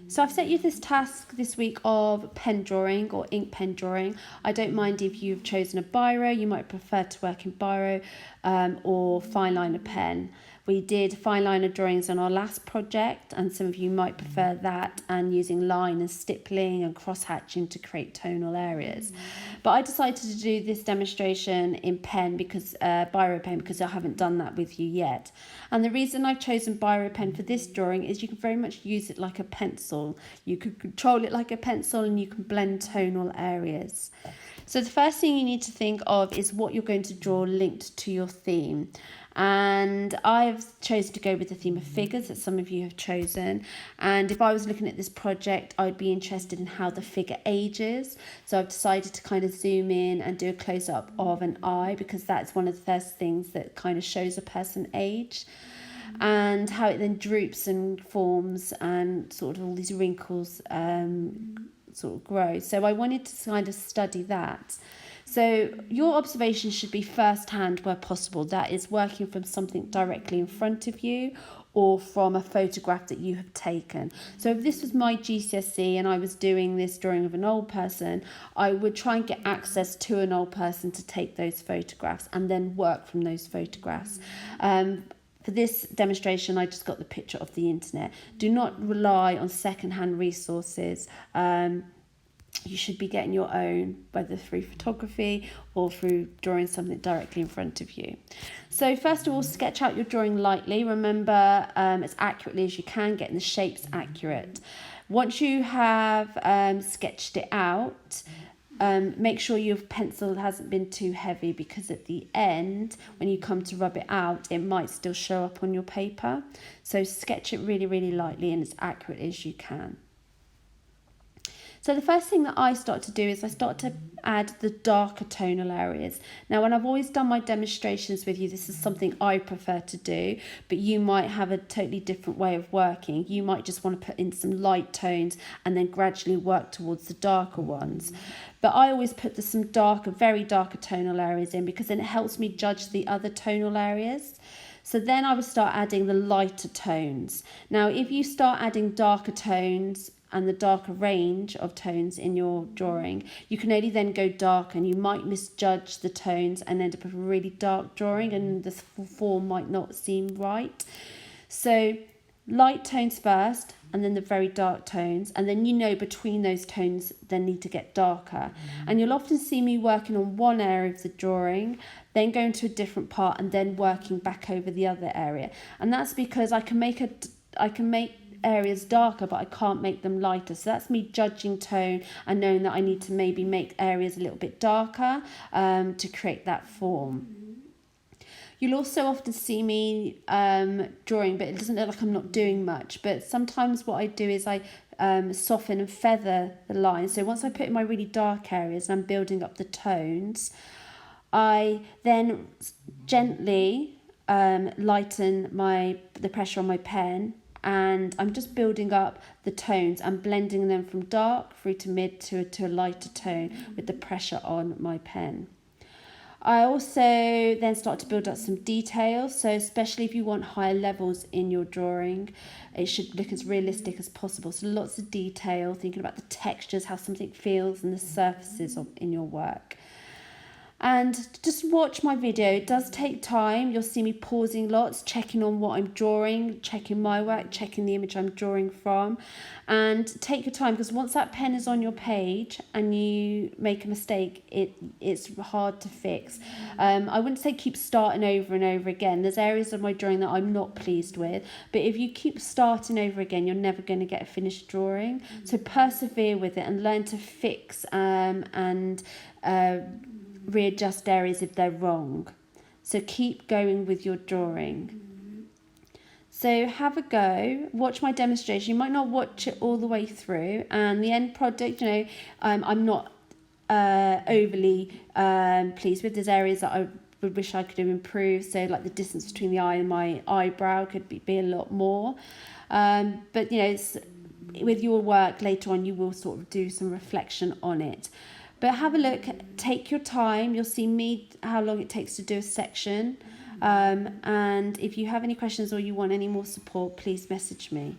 So I've set you this task this week of pen drawing or ink pen drawing. I don't mind if you've chosen a Biro, you might prefer to work in Biro or fineliner pen. We did fineliner drawings on our last project, and some of you might prefer that, and using line and stippling and cross-hatching to create tonal areas. But I decided to do this demonstration in pen because Biro pen, because I haven't done that with you yet. And the reason I've chosen Biro pen for this drawing is you can very much use it like a pencil. You could control it like a pencil and you can blend tonal areas. So the first thing you need to think of is what you're going to draw linked to your theme. And I've chosen to go with the theme of figures that some of you have chosen. And if I was looking at this project, I'd be interested in how the figure ages. So I've decided to kind of zoom in and do a close-up of an eye, because that's one of the first things that kind of shows a person age. And how it then droops and forms and sort of all these wrinkles sort of grow. So I wanted to kind of study that. So your observation should be first hand where possible. That is working from something directly in front of you or from a photograph that you have taken. So if this was my GCSE and I was doing this drawing of an old person, I would try and get access to an old person to take those photographs and then work from those photographs. For this demonstration, I just got the picture off the internet. Do not rely on second-hand resources. You should be getting your own, whether through photography or through drawing something directly in front of you. So first of all, sketch out your drawing lightly. Remember, as accurately as you can, getting the shapes accurate. Once you have sketched it out, make sure your pencil hasn't been too heavy, because at the end, when you come to rub it out, it might still show up on your paper. So sketch it really, really lightly and as accurate as you can. So the first thing that I start to do is I start to add the darker tonal areas. Now, when I've always done my demonstrations with you, this is something I prefer to do, but you might have a totally different way of working. You might just want to put in some light tones and then gradually work towards the darker ones. But I always put some darker, very darker tonal areas in, because then it helps me judge the other tonal areas. So then I would start adding the lighter tones. Now, if you start adding darker tones and the darker range of tones in your drawing, you can only then go dark, and you might misjudge the tones and end up with a really dark drawing and the form might not seem right. So light tones first, and then the very dark tones, and then between those tones then need to get darker. And you'll often see me working on one area of the drawing, then going to a different part and then working back over the other area. And that's because I can make areas darker, but I can't make them lighter. So that's me judging tone and knowing that I need to maybe make areas a little bit darker to create that form. You'll also often see me drawing, but it doesn't look like I'm not doing much. But sometimes what I do is I soften and feather the lines. So once I put in my really dark areas and I'm building up the tones, I then gently lighten the pressure on my pen, and I'm just building up the tones and blending them from dark through to mid to a lighter tone with the pressure on my pen. I also then start to build up some details. So especially if you want higher levels in your drawing, it should look as realistic as possible. So lots of detail, thinking about the textures, how something feels, and the surfaces in your work. And just watch my video. It does take time. You'll see me pausing lots, checking on what I'm drawing, checking my work, checking the image I'm drawing from. And take your time, because once that pen is on your page and you make a mistake, it's hard to fix. I wouldn't say keep starting over and over again. There's areas of my drawing that I'm not pleased with, but if you keep starting over again, you're never going to get a finished drawing. So persevere with it and learn to fix and readjust areas if they're wrong. So keep going with your drawing. So have a go, watch my demonstration. You might not watch it all the way through, and the end product, I'm not overly pleased with. There's areas that I would wish I could have improved. So like the distance between the eye and my eyebrow could be a lot more. But with your work later on, you will sort of do some reflection on it. But have a look, take your time. You'll see how long it takes to do a section. And if you have any questions or you want any more support, please message me.